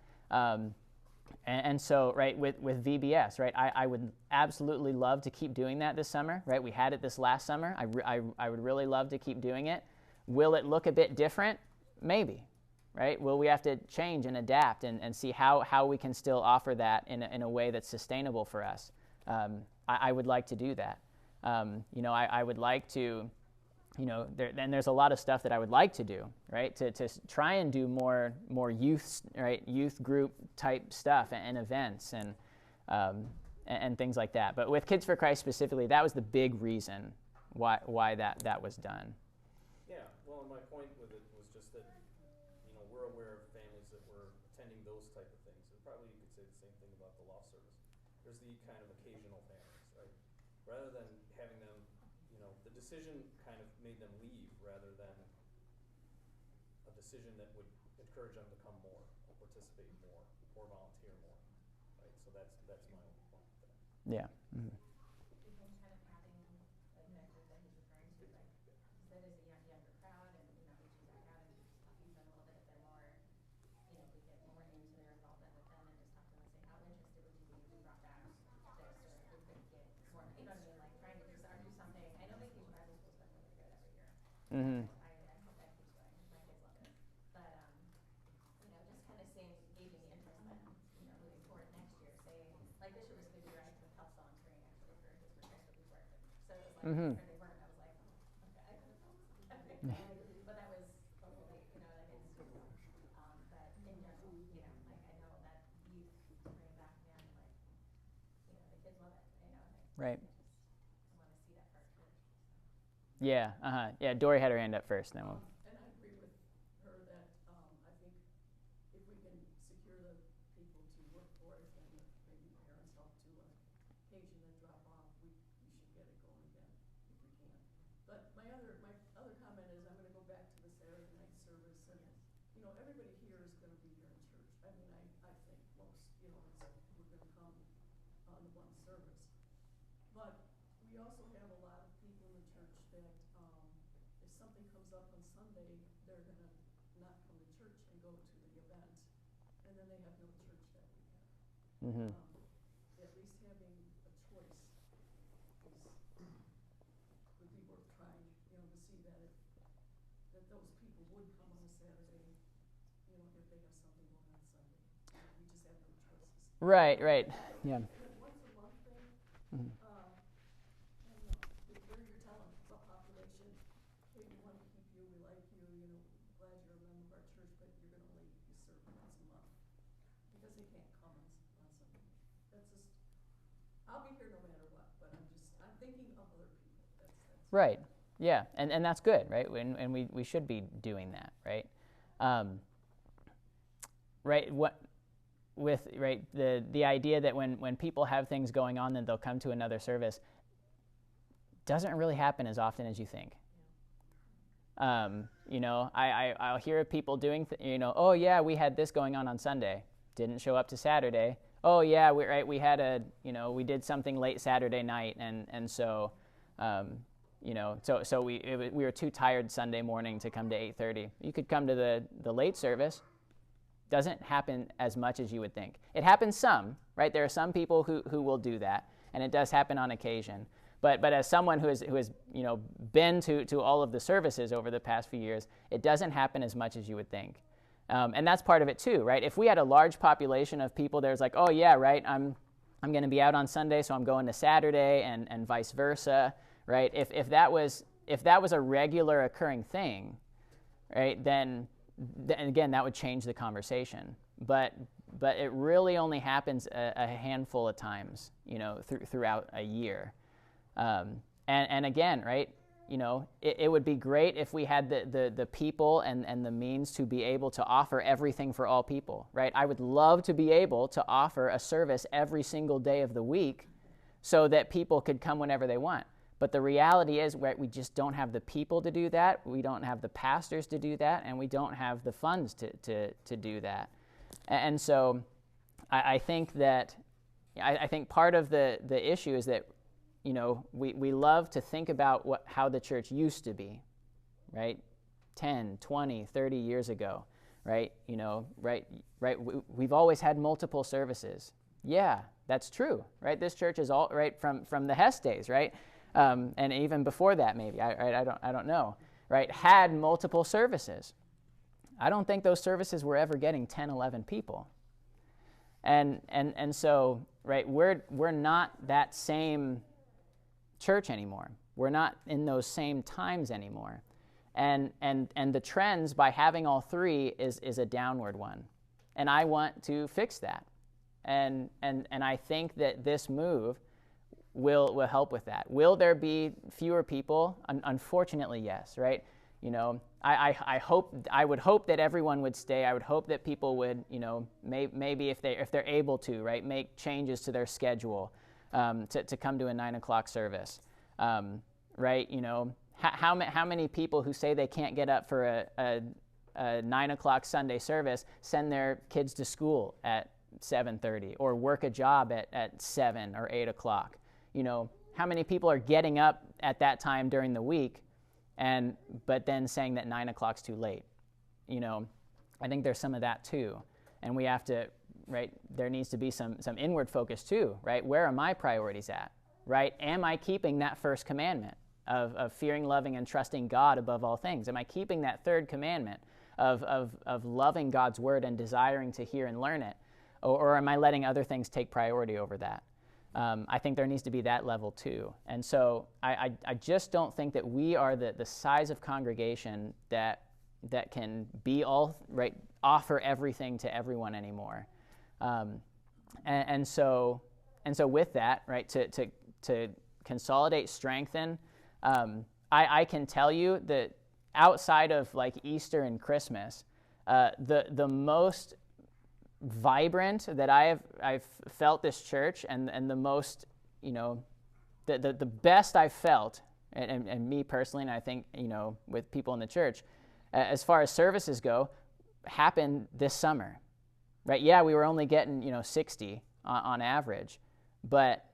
And so, right, with VBS, right, I would absolutely love to keep doing that this summer, right? We had it this last summer. I would really love to keep doing it. Will it look a bit different? Maybe, right? Will we have to change and adapt and see how we can still offer that in a way that's sustainable for us? I would like to do that. I would like to, there's a lot of stuff that I would like to do, right? To try and do more youth, right? Youth group type stuff and events and things like that. But with Kids for Christ specifically, that was the big reason why that was done. Yeah, well, and my point with it was just that, we're aware of families that were attending those type of things. And probably you could say the same thing about the law service. There's the kind of occasional families, right? Rather than having them, the decision kind of made them leave rather than a decision that would encourage them to come more, or participate more, or volunteer more, right? So that's my only point with that. Yeah. Mm-hmm. Even kind of having, like that group that he's referring to, like, that is a younger crowd, and, reaching back out and talking to them a little bit if they're more, we get more into their involvement with them and just talk to them and say, how interested would you be if we brought back this, or if we could get more, like trying to do something. I know Vacation Bible School's been really good every year. Mm-hmm. I hope that keeps going, my kids love it. But, just kind of gauging the interest then, moving forward next year, say, like this year was a good year, I had help volunteering actually for Kids for Christ, but we weren't. So it was like, Mm-hmm. where they weren't, I was like, okay, I could have helped. But that was hopefully, like it's, but in general, like I know that youth bring back again, like, the kids love it, Right. I want to see that for our church. Yeah. Yeah. Dory had her hand up first. Then we'll. And I agree with her that, I think if we can secure the people to work for it, and maybe parents help to occasion and drop off, we should get it going again if we can. But my other comment is I'm gonna go back to the Saturday night service, and, everybody here is gonna be here in church. I mean, I think most, we're gonna come on the one service. But we also have a lot of people in the church that, if something comes up on Sunday, they're gonna not come to church and go to the event, and then they have no church that weekend. Mm-hmm. At least having a choice would be worth trying, to see that those people would come on a Saturday, if they have something going on Sunday. We just have no choices. Right. Yeah. Once a month thing, Mm-hmm. where you're telling the population, hey, we want to keep you, we like you, glad you're a member of our church, but you're going to only be served once a month, because they can't come on Sunday. That's just, I'll be here no matter what, but I'm thinking of other people. That's Right. Yeah. And that's good, right? And we should be doing that, right? Right. The idea that when people have things going on, then they'll come to another service doesn't really happen as often as you think. I'll hear people doing, oh yeah, we had this going on Sunday, didn't show up to Saturday. Oh yeah, we had we did something late Saturday night, and so, so we were too tired Sunday morning to come to 8:30. You could come to the late service. Doesn't happen as much as you would think. It happens some, right? There are some people who will do that, and it does happen on occasion. But as someone who has been to all of the services over the past few years, it doesn't happen as much as you would think. And that's part of it too, right? If we had a large population of people, there's like, oh yeah, right, I'm going to be out on Sunday, so I'm going to Saturday, and vice versa, right? If that was a regular occurring thing, right, then again, that would change the conversation. But it really only happens a handful of times, throughout a year. And again, right, it would be great if we had the people and the means to be able to offer everything for all people, right? I would love to be able to offer a service every single day of the week so that people could come whenever they want. But the reality is, right, we just don't have the people to do that, we don't have the pastors to do that, and we don't have the funds to do that. And so I think that, I think part of the issue is that, we love to think about how the church used to be, right? 10, 20, 30 years ago, right? We've always had multiple services. Yeah, that's true, right? This church is all right from the Hess days, right? And even before that, maybe I don't know, right? Had multiple services. I don't think those services were ever getting 10, 11 people. And so, right, we're not that same church anymore. We're not in those same times anymore. And the trends by having all three is a downward one. And I want to fix that. And I think that this move will help with that. Will there be fewer people? Unfortunately, yes, right? I would hope that everyone would stay. I would hope that people would, maybe if they're able to, right, make changes to their schedule to come to a 9 o'clock service, right? How many people who say they can't get up for a 9 o'clock Sunday service send their kids to school at 7:30 or work a job at 7 or 8 o'clock? How many people are getting up at that time during the week but then saying that 9 o'clock's too late? I think there's some of that too. And we have to, right, there needs to be some inward focus too, right? Where are my priorities at, right? Am I keeping that first commandment of fearing, loving, and trusting God above all things? Am I keeping that third commandment of loving God's word and desiring to hear and learn it? Or am I letting other things take priority over that? I think there needs to be that level too. And so I just don't think that we are the size of congregation that can be all, right, offer everything to everyone anymore. And so with that, right, to consolidate, strengthen, I can tell you that outside of like Easter and Christmas, the most vibrant that I've felt this church, and the most, the best I've felt, and me personally, and I think, with people in the church, as far as services go, happened this summer, right? Yeah, we were only getting, 60 on average, but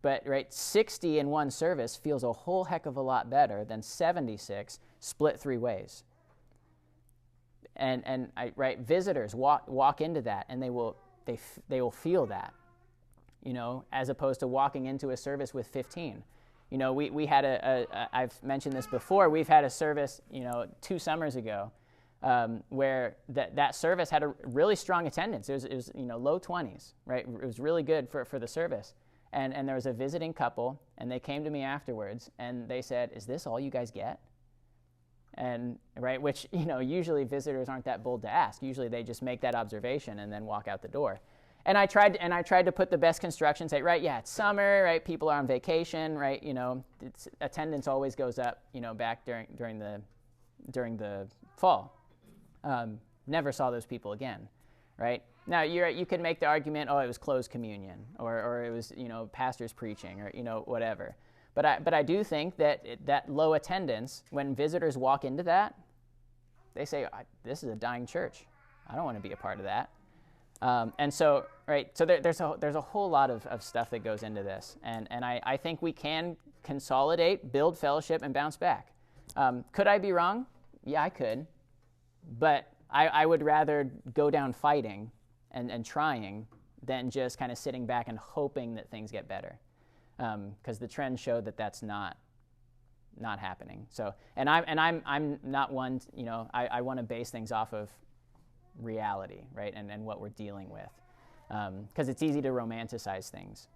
right, 60 in one service feels a whole heck of a lot better than 76 split three ways. And visitors walk into that, and they will feel that, as opposed to walking into a service with 15. We had I've mentioned this before. We've had a service, 2 summers ago, where that service had a really strong attendance. It was low 20s, right? It was really good for the service. And there was a visiting couple, and they came to me afterwards, and they said, "Is this all you guys get?" And right, which usually visitors aren't that bold to ask. Usually they just make that observation and then walk out the door. And I tried to put the best construction, say, right, yeah, it's summer, right, people are on vacation, right, attendance always goes up, back during the fall. Never saw those people again, right? Now you could make the argument, oh, it was closed communion, or it was pastors preaching, or whatever. But I do think that low attendance, when visitors walk into that, they say, this is a dying church. I don't want to be a part of that. And so, right, so there's a whole lot of stuff that goes into this. And I think we can consolidate, build fellowship, and bounce back. Could I be wrong? Yeah, I could. But I would rather go down fighting and trying than just kind of sitting back and hoping that things get better. Because the trends show that that's not happening. So, and I'm not one. I want to base things off of reality, right, and what we're dealing with, because it's easy to romanticize things,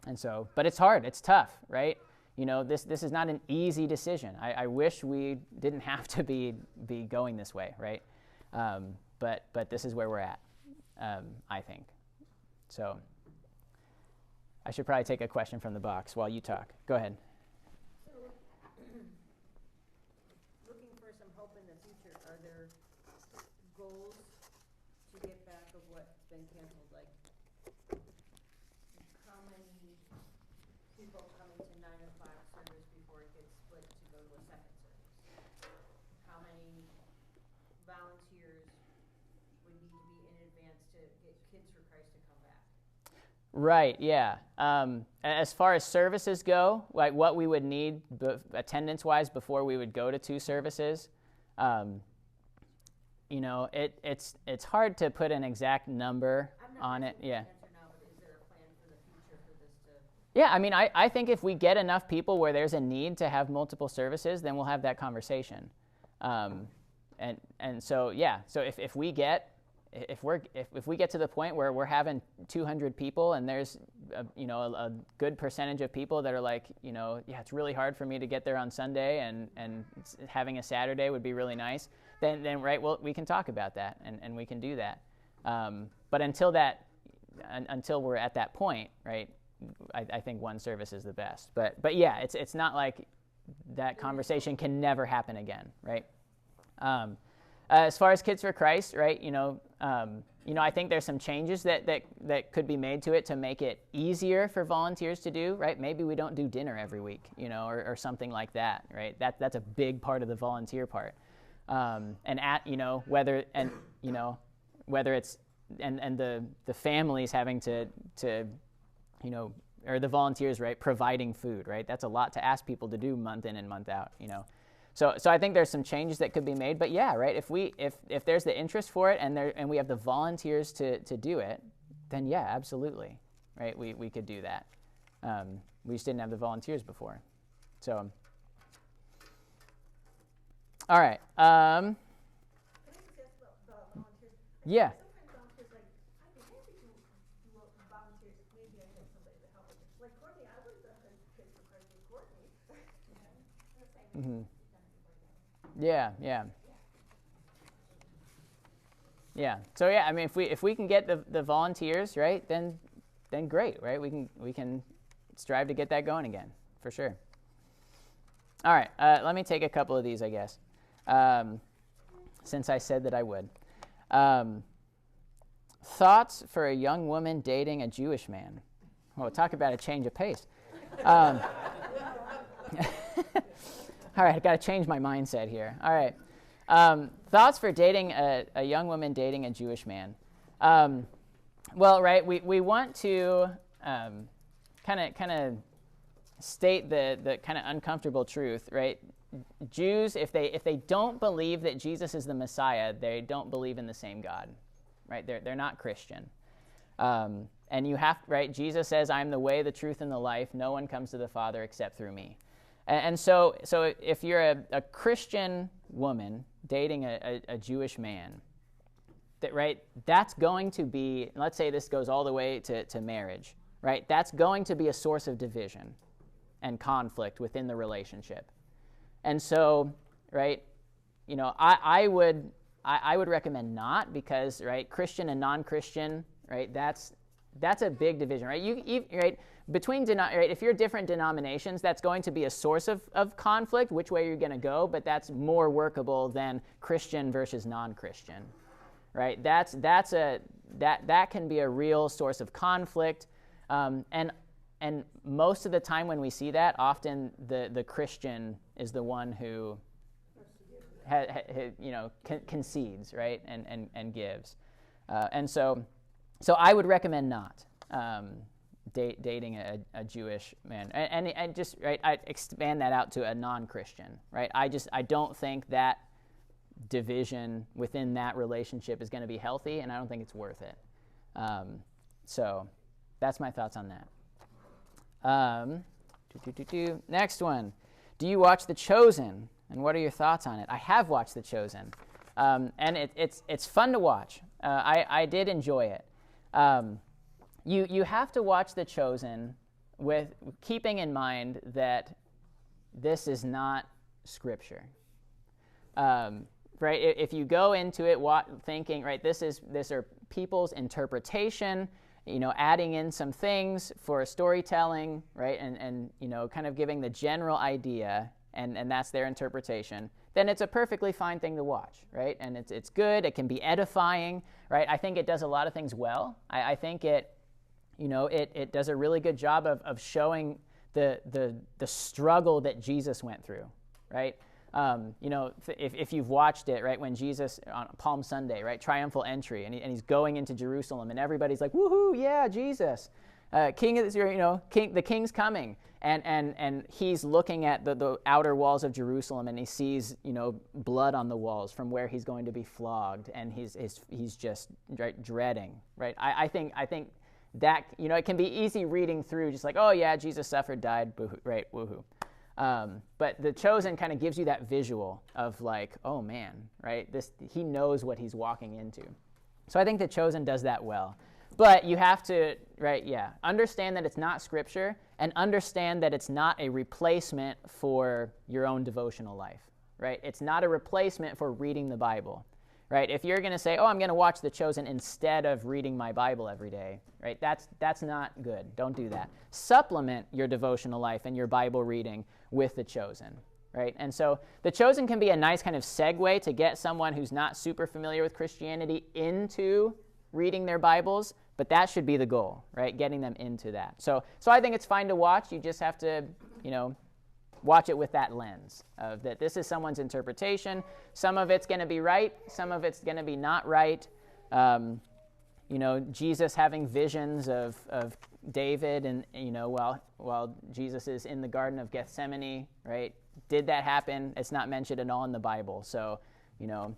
and so. But it's hard. It's tough, right? This is not an easy decision. I wish we didn't have to be going this way, right? But this is where we're at, I think. So. I should probably take a question from the box while you talk. Go ahead. So, looking for some hope in the future, are there goals to get back of what's been canceled? Like, how many people coming to 9 o'clock service before it gets split to go to a second service? How many volunteers would need to be in advance to get Kids for Christ to come back? Right, yeah. As far as services go, like what we would need attendance-wise before we would go to 2 services, it's hard to put an exact number on it. Yeah. Yeah, I mean, I think if we get enough people where there's a need to have multiple services, then we'll have that conversation. And so, yeah, so if we get to the point where we're having 200 people and there's a good percentage of people that are like, yeah, it's really hard for me to get there on Sunday and having a Saturday would be really nice, then right, well, we can talk about that and we can do that. But until we're at that point, right, I think one service is the best. But yeah, it's not like that conversation can never happen again, right? As far as Kids for Christ, right, I think there's some changes that could be made to it to make it easier for volunteers to do, right? Maybe we don't do dinner every week, or something like that, right? That's a big part of the volunteer part. Whether it's and the families having to or the volunteers, right, providing food, right? That's a lot to ask people to do month in and month out, So I think there's some changes that could be made, but yeah, right. If there's the interest for it and we have the volunteers to do it, then yeah, absolutely, right. We could do that. We just didn't have the volunteers before, so. All right. Can I just ask about the volunteers? Yeah. Sometimes volunteers I'd be happy to do volunteers. Maybe I have somebody to help me. Like Courtney, I would have done Kids for Christ with Courtney. Mm-hmm. Yeah. So yeah, I mean, if we can get the volunteers, right, then great, right? We can strive to get that going again, for sure. All right. Let me take a couple of these, I guess, since I said that I would. Thoughts for a young woman dating a Jewish man. Well, talk about a change of pace. All right, I've got to change my mindset here. All right. Thoughts for dating a young woman dating a Jewish man. Well, right, we want to kind of state the kind of uncomfortable truth, right? Jews, if they don't believe that Jesus is the Messiah, they don't believe in the same God, right? They're not Christian. And you have, right, Jesus says, "I am the way, the truth, and the life. No one comes to the Father except through me." And so if you're a Christian woman dating a Jewish man, that's going to be, let's say this goes all the way to marriage, right? That's going to be a source of division and conflict within the relationship. And so, right, I would recommend not, because, right, Christian and non-Christian, right, that's a big division, right? Right, between right, if you're different denominations, that's going to be a source of conflict, which way you're going to go, but that's more workable than Christian versus non-Christian, right? That can be a real source of conflict, and most of the time when we see that, often the Christian is the one who concedes, right, and gives, and so I would recommend not dating a Jewish man, and just, right, I expand that out to a non-Christian, right? I don't think that division within that relationship is going to be healthy, and I don't think it's worth it. So that's my thoughts on that. Next one. Do you watch The Chosen, and what are your thoughts on it? I have watched The Chosen, and it's fun to watch. I did enjoy it. You have to watch The Chosen with keeping in mind that this is not Scripture. Right? If you go into it thinking, right, this are people's interpretation, adding in some things for storytelling, right, and kind of giving the general idea, and that's their interpretation, then it's a perfectly fine thing to watch, right? And it's good. It can be edifying, right? I think it does a lot of things well. I think it does a really good job of showing the struggle that Jesus went through, right? If you've watched it, right, when Jesus on Palm Sunday, right, triumphal entry, and he's going into Jerusalem, and everybody's like, "Woohoo, yeah, Jesus!" King is, the king's coming. And he's looking at the outer walls of Jerusalem, and he sees, blood on the walls from where he's going to be flogged, and he's just dreading, right? I think that, it can be easy reading through, just like, oh yeah, Jesus suffered, died, right, woohoo. But The Chosen kind of gives you that visual of like, oh man, right? He knows what he's walking into. So I think The Chosen does that well. But you have to, understand that it's not Scripture, and understand that it's not a replacement for your own devotional life, right? It's not a replacement for reading the Bible, right? If you're going to say, oh, I'm going to watch The Chosen instead of reading my Bible every day, right? That's not good. Don't do that. Supplement your devotional life and your Bible reading with The Chosen, right? And so The Chosen can be a nice kind of segue to get someone who's not super familiar with Christianity into reading their Bibles, but that should be the goal, right? Getting them into that. So I think it's fine to watch. You just have to, watch it with that lens of that this is someone's interpretation. Some of it's going to be right. Some of it's going to be not right. Jesus having visions of David and, while Jesus is in the Garden of Gethsemane, right? Did that happen? It's not mentioned at all in the Bible. So,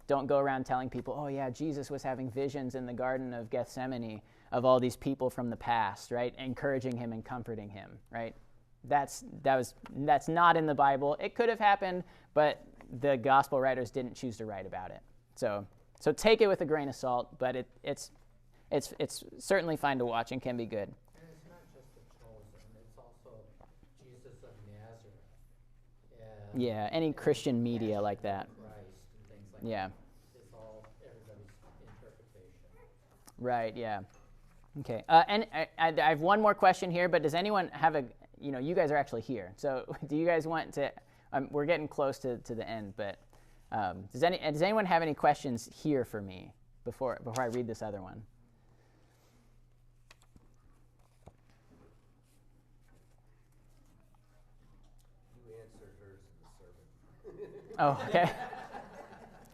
don't go around telling people, oh yeah, Jesus was having visions in the Garden of Gethsemane of all these people from the past, right? Encouraging him and comforting him, right? That's not in the Bible. It could have happened, but the gospel writers didn't choose to write about it. So take it with a grain of salt, but it's certainly fine to watch and can be good. And it's not just The Chosen, it's also Jesus of Nazareth. Yeah, any Christian media like that. Christ and things like Yeah. that. It's all everybody's interpretation. Right, yeah. Okay, and I have one more question here, but does anyone have you guys are actually here, so do you guys want to, we're getting close to the end, but does anyone have any questions here for me before I read this other one? You answered hers in the sermon. Oh, okay.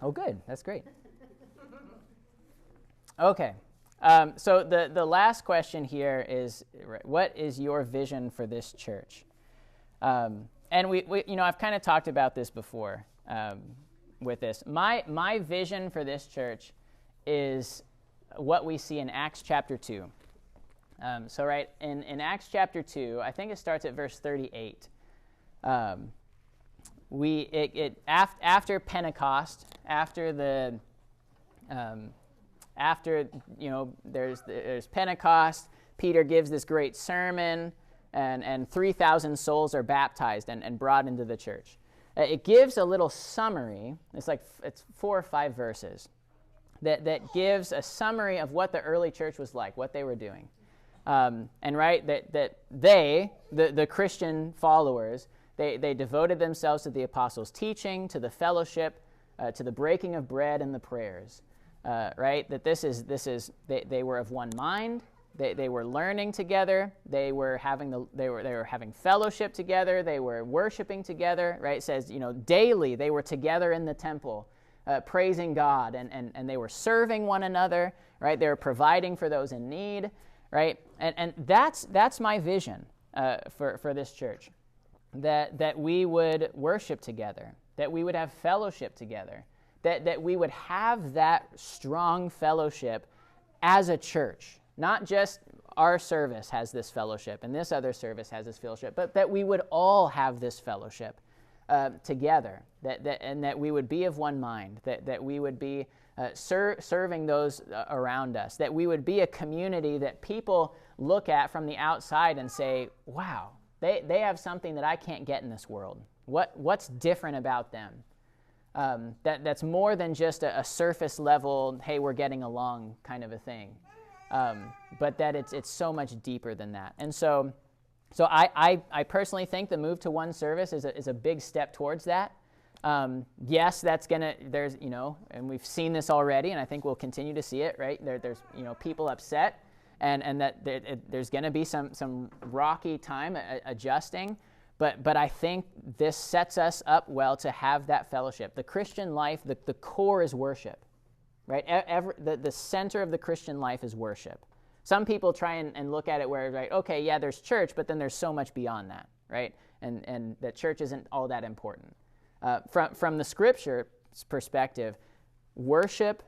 Oh, good. That's great. Okay. So the last question here is, what is your vision for this church? And we I've kind of talked about this before with this. My vision for this church is what we see in Acts chapter 2. In Acts chapter 2, I think it starts at verse 38. After Pentecost, there's Pentecost, Peter gives this great sermon, and 3,000 souls are baptized and brought into the church. It gives a little summary. It's 4 or 5 verses that gives a summary of what the early church was like, what they were doing. The Christian followers, they devoted themselves to the apostles' teaching, to the fellowship, to the breaking of bread and the prayers. That they were of one mind. They were learning together. They were having fellowship together. They were worshiping together. Right? It says, daily they were together in the temple, praising God, and they were serving one another. Right? They were providing for those in need. Right? And that's my vision for this church, that we would worship together, that we would have fellowship together. That we would have that strong fellowship as a church. Not just our service has this fellowship and this other service has this fellowship, but that we would all have this fellowship together, and that we would be of one mind, that we would be serving those around us, that we would be a community that people look at from the outside and say, wow, they have something that I can't get in this world. What's different about them? That's more than just a surface level, hey, we're getting along kind of a thing, but that it's so much deeper than that. And so I personally think the move to one service is a big step towards that. Yes, there's and we've seen this already, and I think we'll continue to see it. Right there's people upset, and that there's going to be some rocky time adjusting. But I think this sets us up well to have that fellowship. The Christian life, the core is worship, right? The center of the Christian life is worship. Some people try and look at it where, right, okay, yeah, there's church, but then there's so much beyond that, right? And that church isn't all that important. From the Scripture's perspective, worship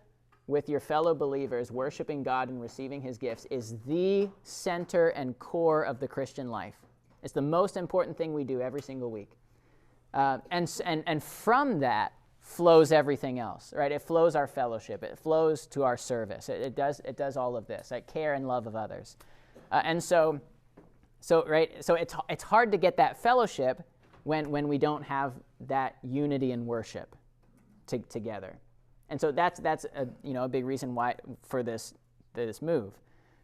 with your fellow believers, worshiping God and receiving his gifts, is the center and core of the Christian life. It's the most important thing we do every single week. And from that flows everything else, right? It flows our fellowship. It flows to our service. It does all of this, like care and love of others. So it's hard to get that fellowship when we don't have that unity and worship together. And so that's a big reason why for this move,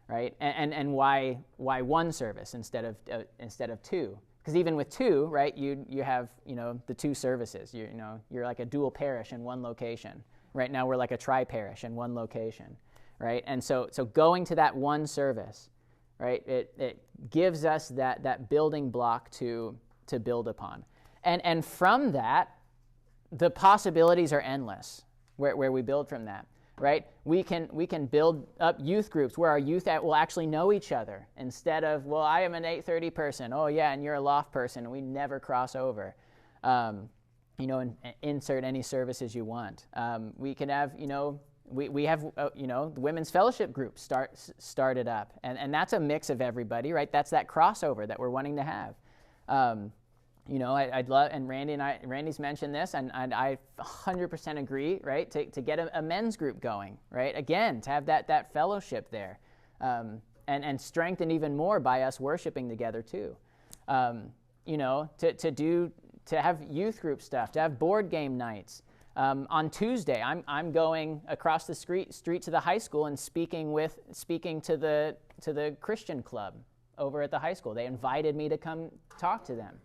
right? And why one service instead of two? Because even with two, right, you have the two services. You're like a dual parish in one location. Right now we're like a tri-parish in one location, right? And so going to that one service, right, it gives us that building block to build upon, and from that, the possibilities are endless. Where we build from that, right? We can build up youth groups where our youth will actually know each other instead of, well, I am an 8:30 person. Oh yeah, and you're a loft person. And we never cross over. And insert any services you want. We can have, we have the women's fellowship group started up, and that's a mix of everybody, right? That's that crossover that we're wanting to have. I'd love, and Randy's mentioned this, and I 100% agree, right, to get a men's group going, right, again, to have that fellowship there, and strengthened even more by us worshiping together too, to have youth group stuff, to have board game nights. On Tuesday, I'm going across the street to the high school and speaking to the Christian club over at the high school. They invited me to come talk to them.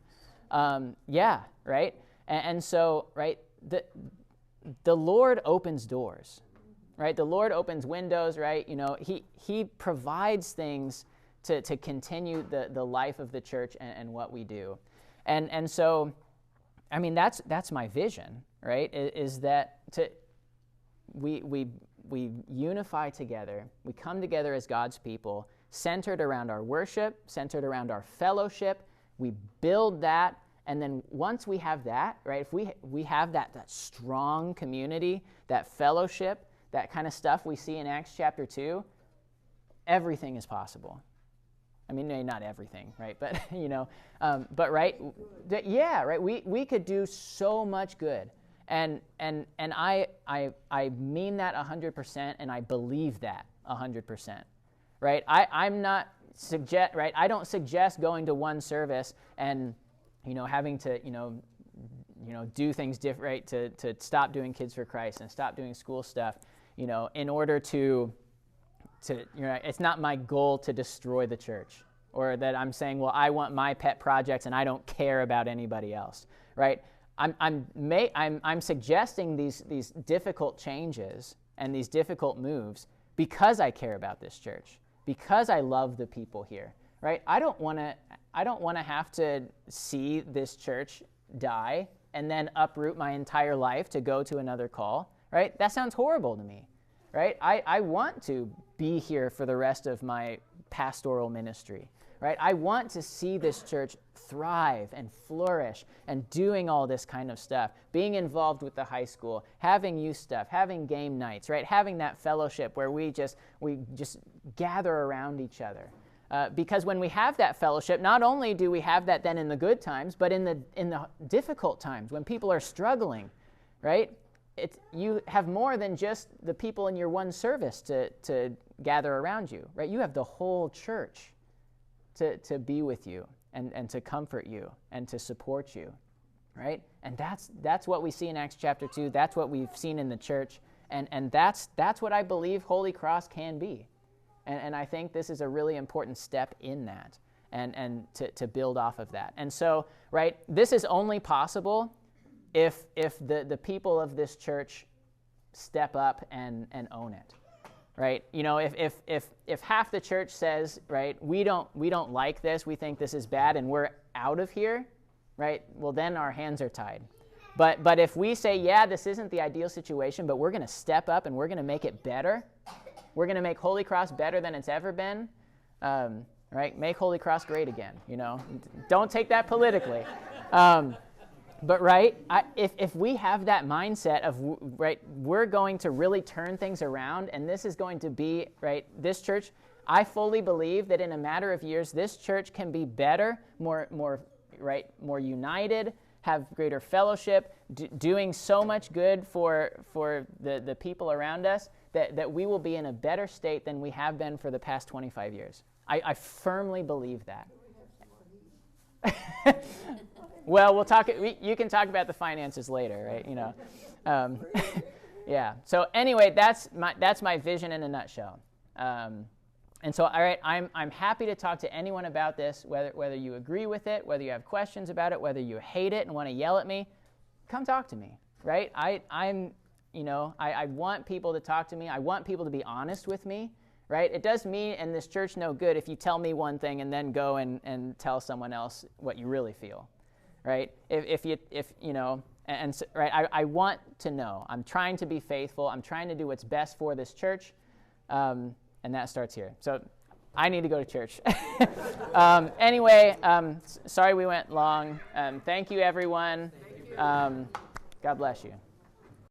Right? And so, right, the Lord opens doors, right? The Lord opens windows, right? He provides things to continue the life of the church and what we do. And so, I mean, that's my vision, right? Is that we unify together, we come together as God's people, centered around our worship, centered around our fellowship. We build that, and then once we have that, right, if we have that strong community, that fellowship, that kind of stuff we see in Acts chapter 2, everything is possible. I mean, maybe not everything, right, but, but right, right, we could do so much good, and I mean that 100%, and I believe that 100%, right? I'm not right? I don't suggest going to one service and, having to, do things different, right? To stop doing Kids for Christ and stop doing school stuff, in order to, it's not my goal to destroy the church, or that I'm saying, well, I want my pet projects and I don't care about anybody else, right? I'm suggesting these difficult changes and these difficult moves because I care about this church, because I love the people here, right? I don't want to have to see this church die and then uproot my entire life to go to another call, right? That sounds horrible to me, right? I want to be here for the rest of my pastoral ministry, right? I want to see this church thrive and flourish and doing all this kind of stuff, being involved with the high school, having youth stuff, having game nights, right? Having that fellowship where we just gather around each other. Because when we have that fellowship, not only do we have that then in the good times, but in the difficult times when people are struggling, right? You have more than just the people in your one service to gather around you, right? You have the whole church to be with you and to comfort you and to support you, right? And that's what we see in Acts chapter 2. That's what we've seen in the church, and that's what I believe Holy Cross can be. And I think this is a really important step in that, and to build off of that. And so, right, this is only possible if the people of this church step up and own it, right? If half the church says, right, we don't like this, we think this is bad, and we're out of here, right? Well, then our hands are tied. But if we say, yeah, this isn't the ideal situation, but we're going to step up and we're going to make it better, We're going to make Holy Cross better than it's ever been. Right? Make Holy Cross great again, Don't take that politically. But right, if we have that mindset of, we're going to really turn things around, and this is going to be, this church, I fully believe that in a matter of years, this church can be better, more united, have greater fellowship, doing so much good for the people around us, that we will be in a better state than we have been for the past 25 years. I firmly believe that. Well, we'll talk. You can talk about the finances later, right? Yeah. So anyway, that's my vision in a nutshell. And so, all right, I'm happy to talk to anyone about this, whether you agree with it, whether you have questions about it, whether you hate it and want to yell at me. Come talk to me, right? I want people to talk to me. I want people to be honest with me, right? It does me and this church no good if you tell me one thing and then go and tell someone else what you really feel. Right? I want to know. I'm trying to be faithful. I'm trying to do what's best for this church, and that starts here. So I need to go to church. Anyway, sorry we went long. Thank you, everyone. God bless you.